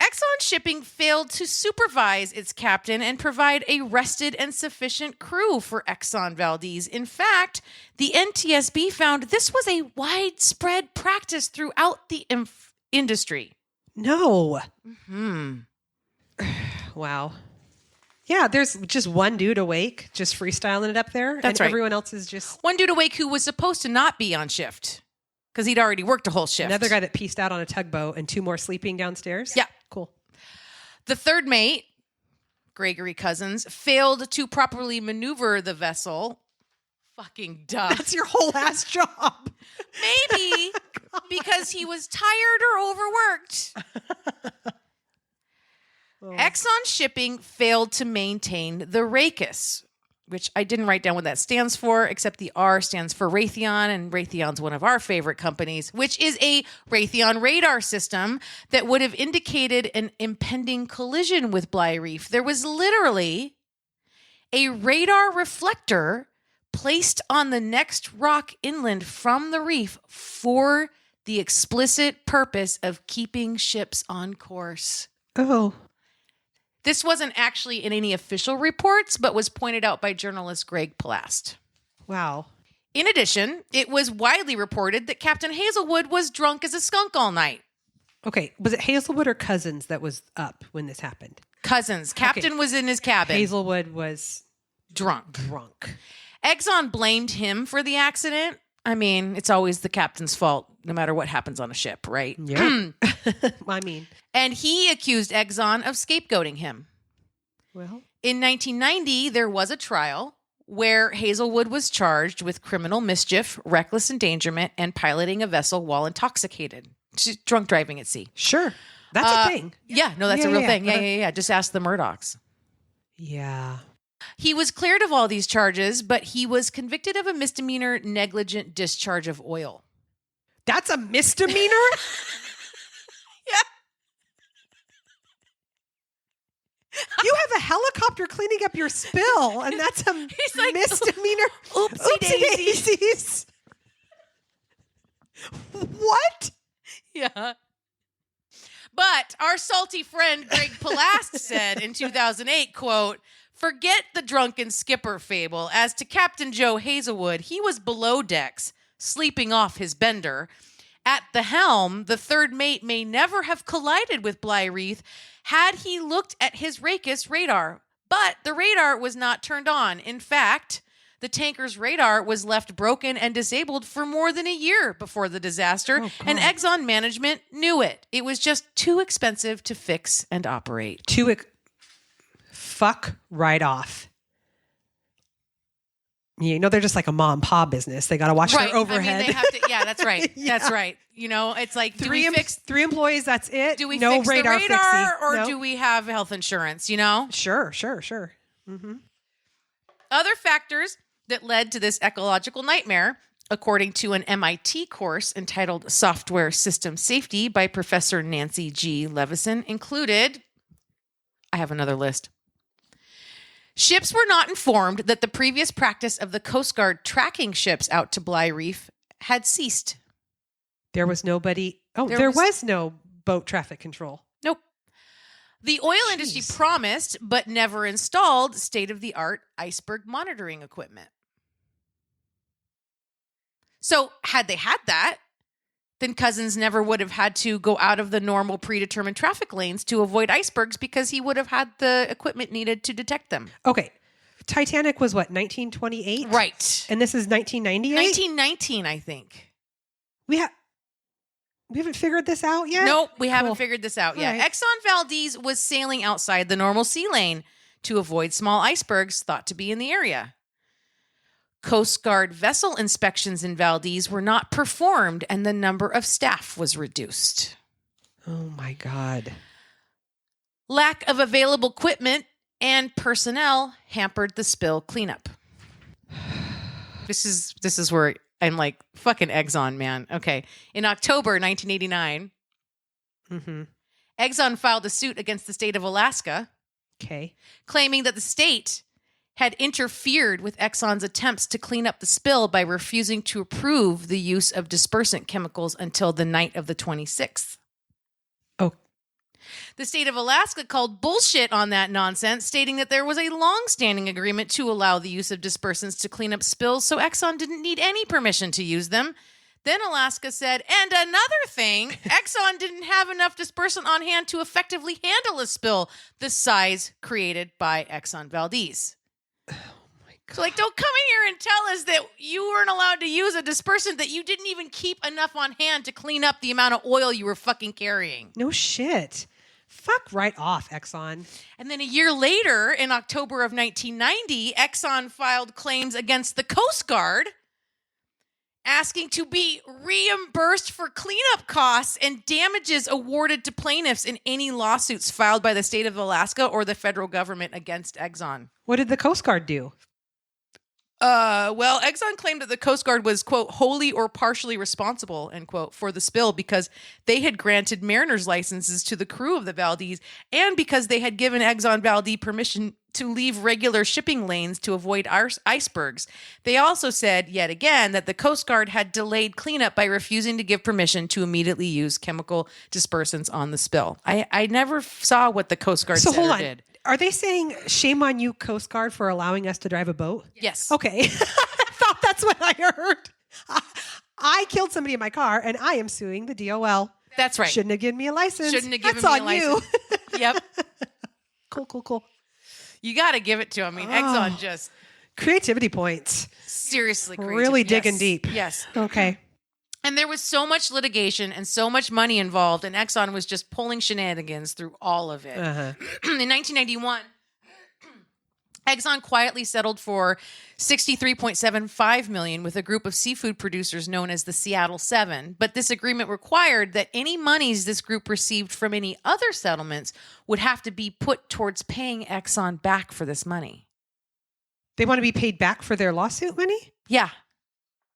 Exxon Shipping failed to supervise its captain and provide a rested and sufficient crew for Exxon Valdez. In fact, the NTSB found this was a widespread practice throughout the industry. No. Hmm. Wow. Yeah, there's just one dude awake, just freestyling it up there. That's and right. Everyone else is just One dude awake who was supposed to not be on shift because he'd already worked a whole shift. another guy that pieced out on a tugboat and two more sleeping downstairs. Yeah. Cool. The third mate, Gregory Cousins, failed to properly maneuver the vessel. Fucking duh. That's your whole ass job. Maybe because he was tired or overworked. Exxon Shipping failed to maintain the RACUS, which I didn't write down what that stands for, except the R stands for Raytheon, and Raytheon's one of our favorite companies, which is a Raytheon radar system that would have indicated an impending collision with Bligh Reef. There was literally a radar reflector placed on the next rock inland from the reef for the explicit purpose of keeping ships on course. Oh. This wasn't actually in any official reports, but was pointed out by journalist Greg Palast. Wow. In addition, it was widely reported that Captain Hazelwood was drunk as a skunk all night. Okay. Was it Hazelwood or Cousins that was up when this happened? Cousins. Captain was in his cabin. Hazelwood was drunk. drunk. Exxon blamed him for the accident. I mean, it's always the captain's fault, no matter what happens on a ship, right? Yeah. I mean, And he accused Exxon of scapegoating him. well, In 1990, there was a trial where Hazelwood was charged with criminal mischief, reckless endangerment, and piloting a vessel while intoxicated. She's drunk driving at sea. sure. That's a thing. Yeah, no, that's Yeah, a real yeah, thing. yeah. Yeah. Just ask the Murdochs. Yeah. He was cleared of all these charges, but he was convicted of a misdemeanor negligent discharge of oil. That's a misdemeanor? Yeah. You have a helicopter cleaning up your spill, and that's a like, misdemeanor. Oopsie daisies. daisies. What? Yeah. But our salty friend Greg Palast said in 2008, quote, "Forget the drunken skipper fable. As to Captain Joe Hazelwood, he was below decks, sleeping off his bender. At the helm, the third mate may never have collided with Bligh Reef had he looked at his RACUS radar. But the radar was not turned on. In fact, the tanker's radar was left broken and disabled for more than a year before the disaster, and Exxon management knew it. It was just too expensive to fix and operate." Fuck right off. You know, they're just like a mom and pop business. They got to watch their overhead. I mean, they have to. Yeah, that's right. Yeah. That's right. You know, it's like, three employees, that's it. do we no fix radar the radar fixie. or No. do we have health insurance, you know? Sure. Mm-hmm. Other factors that led to this ecological nightmare, according to an MIT course entitled Software System Safety by Professor Nancy G. Levison, included, I have another list. Ships were not informed that the previous practice of the Coast Guard tracking ships out to Bligh Reef had ceased. There was nobody. Oh, There there was- was no boat traffic control. Nope. The oil industry Jeez. promised, but never installed, state-of-the-art iceberg monitoring equipment. So had they had that, then Cousins never would have had to go out of the normal predetermined traffic lanes to avoid icebergs because he would have had the equipment needed to detect them. Okay. Titanic was what, 1928? Right. And this is 1998? 1919, I think. We haven't figured this out yet? Nope, we haven't Cool. figured this out All yet. right. Exxon Valdez was sailing outside the normal sea lane to avoid small icebergs thought to be in the area. Coast Guard vessel inspections in Valdez were not performed and the number of staff was reduced. Oh my God. Lack of available equipment and personnel hampered the spill cleanup. This is where I'm like, fucking Exxon, man. Okay. In October 1989, Exxon filed a suit against the state of Alaska, claiming that the state had interfered with Exxon's attempts to clean up the spill by refusing to approve the use of dispersant chemicals until the night of the 26th. Oh. The state of Alaska called bullshit on that nonsense, stating that there was a long-standing agreement to allow the use of dispersants to clean up spills, so Exxon didn't need any permission to use them. Then Alaska said, and another thing, Exxon didn't have enough dispersant on hand to effectively handle a spill the size created by Exxon Valdez. Oh my God. So, like, don't come in here and tell us that you weren't allowed to use a dispersant that you didn't even keep enough on hand to clean up the amount of oil you were fucking carrying. No shit. Fuck right off, Exxon. And then a year later, in October of 1990, Exxon filed claims against the Coast Guard, asking to be reimbursed for cleanup costs and damages awarded to plaintiffs in any lawsuits filed by the state of Alaska or the federal government against Exxon. What did the Coast Guard do? Well, Exxon claimed that the Coast Guard was, quote, wholly or partially responsible, end quote, for the spill because they had granted mariners licenses to the crew of the Valdez and because they had given Exxon Valdez permission to leave regular shipping lanes to avoid icebergs. They also said, yet again, that the Coast Guard had delayed cleanup by refusing to give permission to immediately use chemical dispersants on the spill. I never saw what the Coast Guard said or did. Are they saying shame on you, Coast Guard, for allowing us to drive a boat? Yes. Okay. I thought that's what I heard. I killed somebody in my car and I am suing the DOL. That's right. Shouldn't have given me a license. Shouldn't have given that's me on a license. you. Yep. Cool. You got to give it to him. I mean, Exxon just... Creativity points. Seriously creative. Really digging deep. Yes. Okay. And there was so much litigation and so much money involved, and Exxon was just pulling shenanigans through all of it. In 1991, Exxon quietly settled for $63.75 million with a group of seafood producers known as the Seattle Seven. But this agreement required that any monies this group received from any other settlements would have to be put towards paying Exxon back for this money. They want to be paid back for their lawsuit money? Yeah.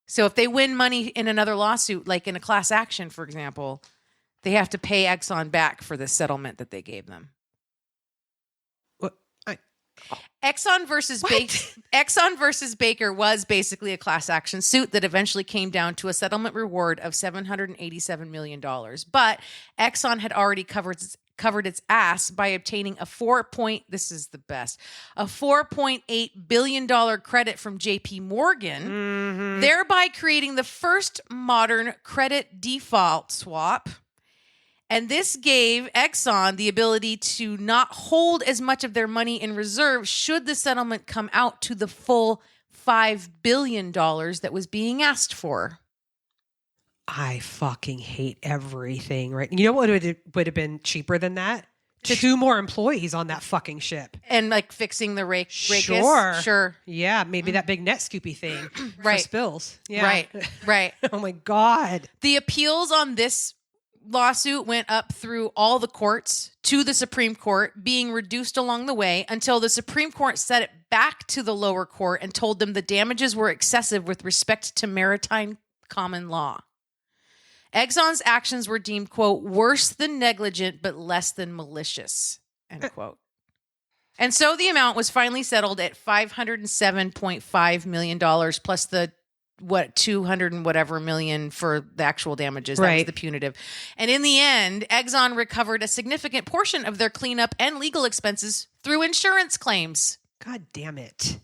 So if they win money in another lawsuit, like in a class action, for example, they have to pay Exxon back for the settlement that they gave them. Exxon versus Baker was basically a class action suit that eventually came down to a settlement reward of $787 million. But Exxon had already covered its ass by obtaining a $4.8 billion credit from JP Morgan, thereby creating the first modern credit default swap. And this gave Exxon the ability to not hold as much of their money in reserve should the settlement come out to the full $5 billion that was being asked for. I fucking hate everything, right? You know what would have been cheaper than that? 2 more employees on that fucking ship. And like fixing the rake. Sure. Yeah, maybe that big net scoopy thing for spills. Yeah. Right. Oh my God. The appeals on this lawsuit went up through all the courts to the Supreme Court, being reduced along the way until the Supreme Court set it back to the lower court and told them the damages were excessive with respect to maritime common law. Exxon's actions were deemed, quote, worse than negligent, but less than malicious, end quote. And so the amount was finally settled at $507.5 million plus the 200 and whatever million for the actual damages. That was the punitive. And in the end, Exxon recovered a significant portion of their cleanup and legal expenses through insurance claims. God damn it.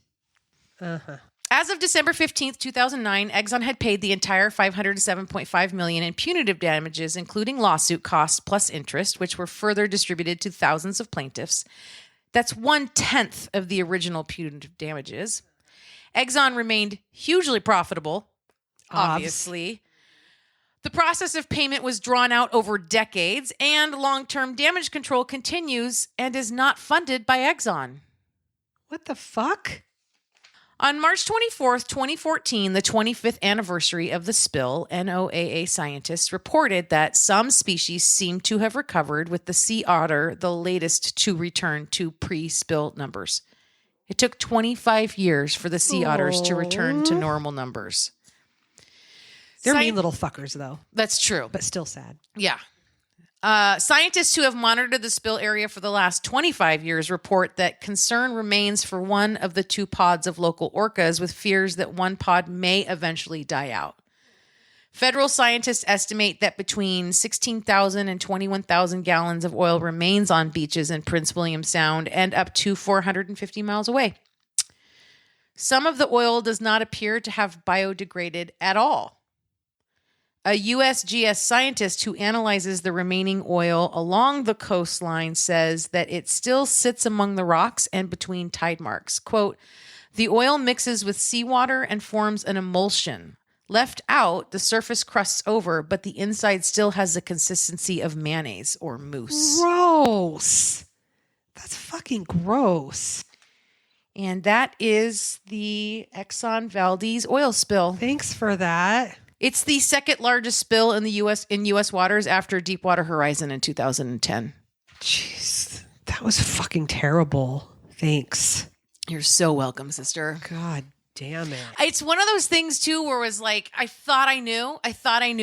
As of December 15th, 2009, Exxon had paid the entire $507.5 million in punitive damages, including lawsuit costs plus interest, which were further distributed to thousands of plaintiffs. That's 1/10 of the original punitive damages. Exxon remained hugely profitable, obviously. The process of payment was drawn out over decades, and long-term damage control continues and is not funded by Exxon. What the fuck? On March 24th, 2014, the 25th anniversary of the spill, NOAA scientists reported that some species seem to have recovered, with the sea otter the latest to return to pre-spill numbers. It took 25 years for the sea otters to return to normal numbers. They're mean little fuckers, though. That's true. But still sad. Yeah. Scientists who have monitored the spill area for the last 25 years report that concern remains for one of the 2 pods of local orcas, with fears that one pod may eventually die out. Federal scientists estimate that between 16,000 and 21,000 gallons of oil remains on beaches in Prince William Sound and up to 450 miles away. Some of the oil does not appear to have biodegraded at all. A USGS scientist who analyzes the remaining oil along the coastline says that it still sits among the rocks and between tide marks. Quote, the oil mixes with seawater and forms an emulsion. Left out, the surface crusts over, but the inside still has the consistency of mayonnaise or mousse. Gross. That's fucking gross. And that is the Exxon Valdez oil spill. Thanks for that. It's the second largest spill in the U.S. waters after Deepwater Horizon in 2010. Jeez, that was fucking terrible. Thanks. You're so welcome, sister. God damn it. It's one of those things too where it was like, I thought I knew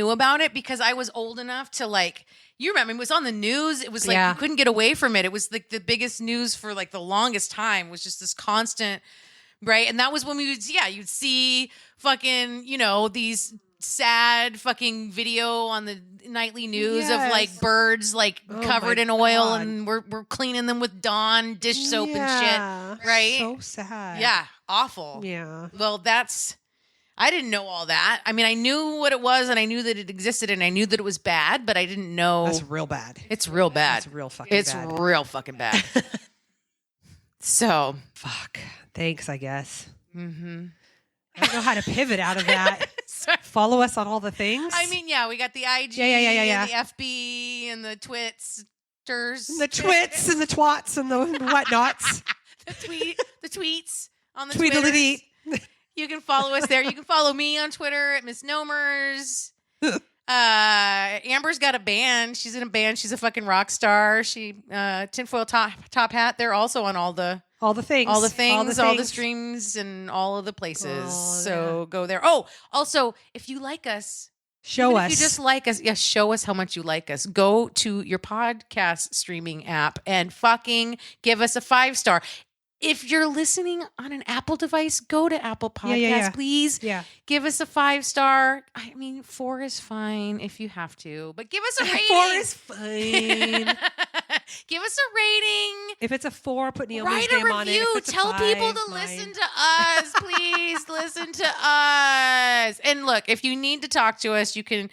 about it because I was old enough to like, you remember, it was on the news. It was like, you couldn't get away from it. It was like the biggest news for like the longest time, was just this constant, right? And that was when you'd see fucking, these sad fucking video on the nightly news of like birds like covered in oil, and we're cleaning them with Dawn dish soap and shit, right? So sad. Yeah, awful. Yeah. Well, I didn't know all that. I mean, I knew what it was and I knew that it existed and I knew that it was bad, but I didn't know. That's real bad. It's real bad. It's real fucking bad. It's real fucking bad. So. Fuck. Thanks, I guess. Mm-hmm. I don't know how to pivot out of that. Follow us on all the things. I mean, yeah, we got the IG yeah. and the FB and the Twits. The twits and the twats and the whatnots. the tweets on the Tweedledee. You can follow us there. You can follow me on Twitter at Miss Nomers. Amber's got a band. She's in a band. She's a fucking rock star. She tinfoil top hat. They're also on all the things, all the streams, and all of the places. So go there. Oh, also, if you like us, show us. If you just like us, show us how much you like us. Go to your podcast streaming app and fucking give us a 5-star. If you're listening on an Apple device, go to Apple Podcasts, please. Yeah. Give us a 5-star. I mean, 4 is fine if you have to, but give us a rating. 4 is fine. Give us a rating. If it's a 4, put Naomi's name on it. Write a review. Tell people to listen to us. Please listen to us. And look, if you need to talk to us, you can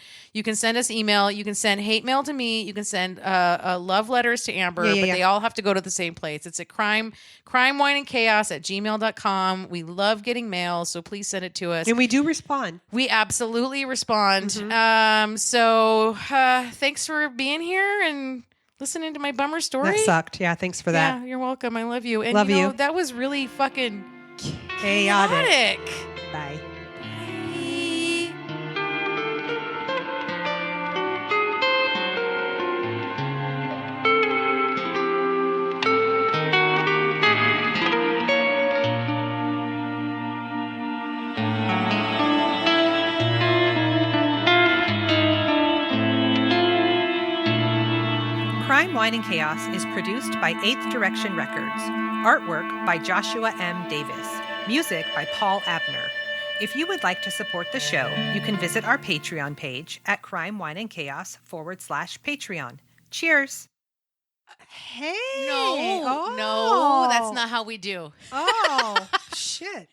send us email. You can send hate mail to me. You can send love letters to Amber, but they all have to go to the same place. It's at crimewineandchaos@gmail.com. We love getting mail, so please send it to us. And we do respond. We absolutely respond. Mm-hmm. Thanks for being here and listening to my bummer story. That sucked. Yeah, thanks for that. Yeah, you're welcome. I love you. And love you. That was really fucking chaotic. Bye. Crime, Wine, and Chaos is produced by 8th Direction Records. Artwork by Joshua M. Davis. Music by Paul Abner. If you would like to support the show, you can visit our Patreon page at crimewineandchaos.com/Patreon. Cheers. Hey. No, that's not how we do. Oh, shit.